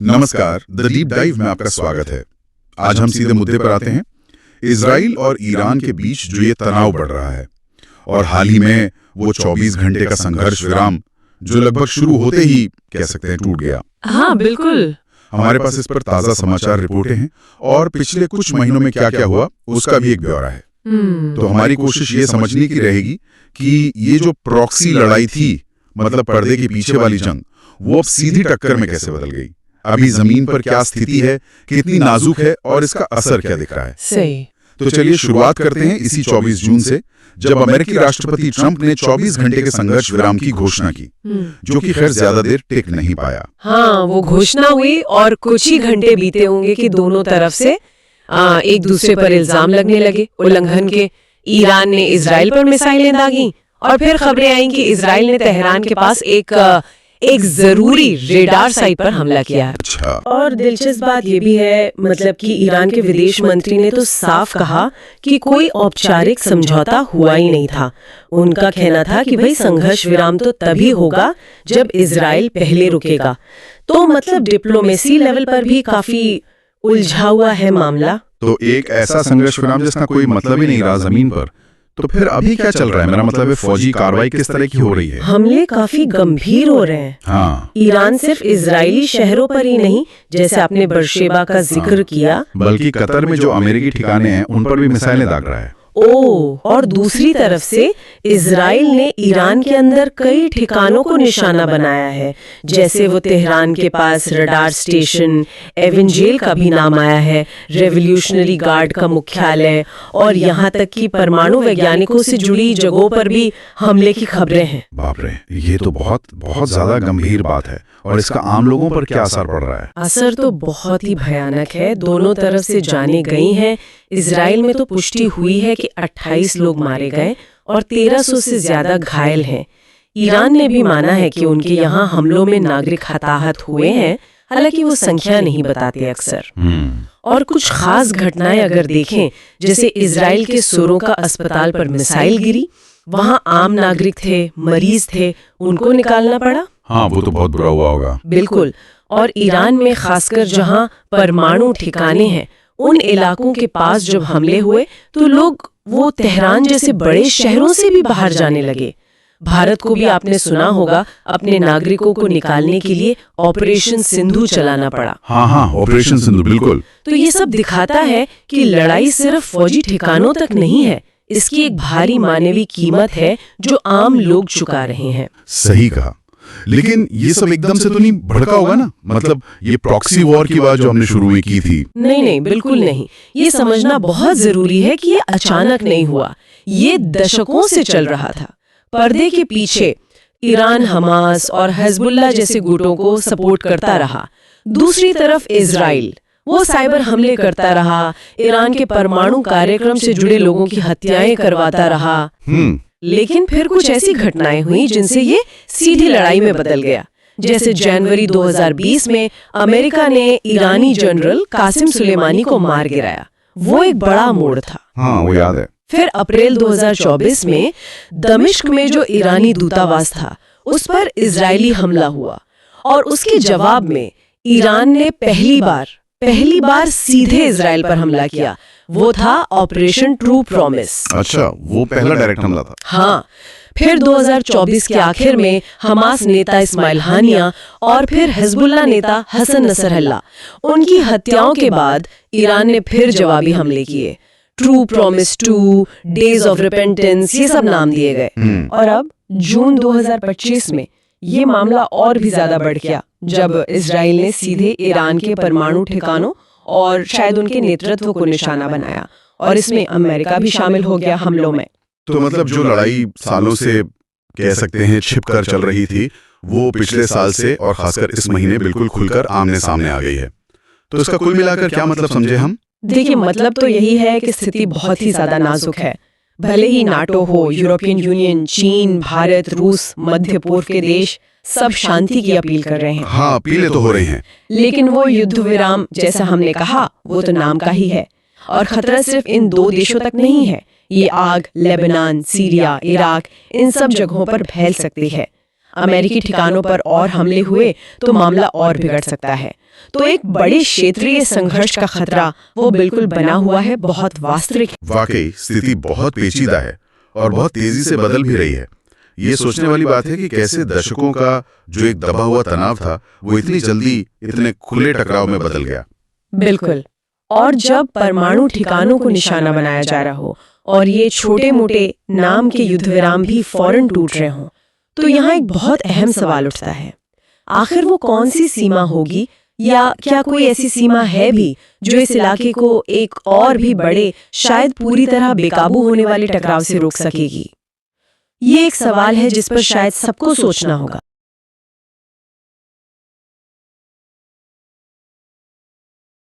नमस्कार, the deep dive में आपका स्वागत है। आज हम सीधे मुद्दे पर आते हैं। इजराइल और ईरान के बीच जो ये तनाव बढ़ रहा है और हाल ही में वो 24 घंटे का संघर्ष विराम जो लगभग शुरू होते ही कह सकते हैं टूट गया। हाँ बिल्कुल। हमारे पास इस पर ताजा समाचार रिपोर्टें हैं और पिछले कुछ महीनों में क्या क्या हुआ उसका भी एक ब्यौरा है। तो हमारी कोशिश ये समझने की रहेगी कि ये जो प्रॉक्सी लड़ाई थी, मतलब पर्दे के पीछे वाली जंग, वो अब सीधी टक्कर में कैसे बदल गई, अभी जमीन पर क्या स्थिति है, कितनी नाजुक है और इसका असर क्या दिख रहा है। सही। तो चलिए शुरुआत करते हैं इसी 24 जून से, जब अमेरिकी राष्ट्रपति ट्रंप ने 24 घंटे के संघर्ष विराम की घोषणा की, जो कि खैर ज्यादा देर टिक नहीं पाया। हाँ, वो घोषणा हुई और कुछ ही घंटे बीते होंगे कि दोनों तरफ से एक दूसरे पर इल्जाम लगने लगे उल्लंघन के। ईरान ने इजराइल पर मिसाइलें दागी और फिर खबरें आई कि इजराइल ने तेहरान के पास एक जरूरी रेडार साइट पर हमला किया है। अच्छा। और दिलचस्प बात ये भी है, मतलब कि ईरान के विदेश मंत्री ने तो साफ कहा कि कोई औपचारिक समझौता हुआ ही नहीं था। उनका कहना था कि भाई संघर्ष विराम तो तभी होगा जब इजराइल पहले रुकेगा। तो मतलब डिप्लोमेसी लेवल पर भी काफी उलझा हुआ है मामला। तो एक ऐसा संघर्ष विराम जिसका कोई मतलब ही नहीं रहा जमीन पर, तो फिर अभी क्या चल रहा है? मेरा मतलब है फौजी कार्रवाई किस तरह की हो रही है? हमले काफी गंभीर हो रहे हैं। हाँ। ईरान सिर्फ इजरायली शहरों पर ही नहीं, जैसे आपने बरशेबा का जिक्र किया, बल्कि कतर में जो अमेरिकी ठिकाने हैं उन पर भी मिसाइलें दाग रहा है। और दूसरी तरफ से इजराइल ने ईरान के अंदर कई ठिकानों को निशाना बनाया है, जैसे वो तेहरान के पास रडार स्टेशन, एवेंजेल का भी नाम आया है, रेवोल्यूशनरी गार्ड का मुख्यालय, और यहाँ तक कि परमाणु वैज्ञानिकों से जुड़ी जगहों पर भी हमले की खबरें हैं। बाप रे, ये तो बहुत बहुत ज्यादा गंभीर बात है। और इसका आम लोगों पर क्या असर पड़ रहा है? असर तो बहुत ही भयानक है। दोनों तरफ से जाने गई हैं। इजराइल में तो पुष्टि हुई है कि 28 लोग मारे गए और 1300 से ज्यादा घायल हैं। ईरान ने भी माना है कि उनके यहाँ हमलों में नागरिक हताहत हुए हैं, हालांकि वो संख्या नहीं बताते अक्सर। और कुछ खास घटनाएं अगर देखें, जैसे इजराइल के सुरों का अस्पताल पर मिसाइल गिरी, वहाँ आम नागरिक थे, मरीज थे, उनको निकालना पड़ा। हाँ, वो तो बहुत बुरा हुआ होगा। बिल्कुल। और ईरान में खासकर जहाँ परमाणु ठिकाने हैं, उन इलाकों के पास जब हमले हुए तो लोग वो तेहरान जैसे बड़े शहरों से भी बाहर जाने लगे। भारत को भी आपने सुना होगा, अपने नागरिकों को निकालने के लिए ऑपरेशन सिंधु चलाना पड़ा। हाँ, ऑपरेशन सिंधु, बिल्कुल। तो ये सब दिखाता है कि लड़ाई सिर्फ फौजी ठिकानों तक नहीं है, इसकी एक भारी मानवीय कीमत है जो आम लोग चुका रहे हैं। सही कहा। लेकिन ये सब एकदम से तो नहीं भड़का होगा ना? मतलब ये प्रॉक्सी वॉर की बात जो हमने शुरू में की थी। नहीं, बिल्कुल नहीं। ये समझना बहुत जरूरी है कि ये अचानक नहीं हुआ, ये दशकों से चल रहा था। पर्दे के पीछे ईरान हमास और हिजबुल्लाह जैसे गुटों को सपोर्ट करता रहा। दूसरी तरफ इजराइल वो साइबर हमले करता रहा, ईरान के परमाणु कार्यक्रम से जुड़े लोगों की हत्याएं करवाता रहा। लेकिन फिर कुछ ऐसी घटनाएं हुई जिनसे ये सीधी लड़ाई में बदल गया। जैसे जनवरी 2020 में अमेरिका ने ईरानी जनरल कासिम सुलेमानी को मार गिराया। वो एक बड़ा मोड़ था। हाँ, वो याद है। फिर अप्रैल 2024 में दमिश्क में जो ईरानी दूतावास था उस पर इजरायली हमला हुआ और उसके जवाब में ईरान ने पहली बार सीधे इजराइल पर हमला किया। वो था ऑपरेशन ट्रू प्रॉमिस। अच्छा, वो पहला डायरेक्ट हमला था। हाँ। फिर 2024 के आखिर में हमास नेता इस्माइल हानिया और फिर हिजबुल्लाह नेता हसन नसरल्लाह, उनकी हत्याओं के बाद ईरान ने फिर जवाबी हमले किए। True promise 2, days of repentance, ये सब नाम दिए गए। और अब जून 2025 में ये मामला और भी ज्यादा बढ़ गया, जब इजराइल ने सीधे ईरान के परमाणु ठिकानों और शायद उनके नेतृत्व को निशाना बनाया, और इसमें अमेरिका भी शामिल हो गया हमलों में। तो मतलब जो लड़ाई सालों से कह सकते हैं छिपकर चल रही थी, वो पिछले साल से और खासकर इस महीने बिल्कुल खुलकर आमने सामने आ गई है। तो इसका कुल मिलाकर क्या मतलब समझे हम? देखिए, मतलब तो यही है कि स्थिति बहुत ही ज्यादा नाजुक है। भले ही नाटो हो, यूरोपियन यूनियन, चीन, भारत, रूस, मध्य पूर्व के देश सब शांति की अपील कर रहे हैं। हाँ, अपीलें तो हो रही हैं। लेकिन वो युद्ध विराम, जैसा हमने कहा, वो तो नाम का ही है। और खतरा सिर्फ इन 2 देशों तक नहीं है, ये आग लेबनान, सीरिया, इराक, इन सब जगहों पर फैल सकती है। अमेरिकी ठिकानों पर और हमले हुए तो मामला और बिगड़ सकता है। तो एक बड़े क्षेत्रीय संघर्ष का खतरा वो बिल्कुल बना हुआ है, बहुत वास्तविक। वाकई स्थिति बहुत पेचीदा है और बहुत तेजी से बदल भी रही है। ये सोचने वाली बात है कि कैसे दशकों का जो एक दबा हुआ तनाव था वो इतनी जल्दी इतने खुले टकराव में बदल गया। बिल्कुल। और जब परमाणु ठिकानों को निशाना बनाया जा रहा हो और ये छोटे मोटे नाम के युद्ध विराम भी फौरन टूट रहे हों, तो यहाँ एक बहुत अहम सवाल उठता है। आखिर वो कौन सी सीमा होगी, या क्या कोई ऐसी सीमा है भी जो इस इलाके को एक और भी बड़े, शायद पूरी तरह बेकाबू होने वाले टकराव से रोक सकेगी? ये एक सवाल है जिस पर शायद सबको सोचना होगा।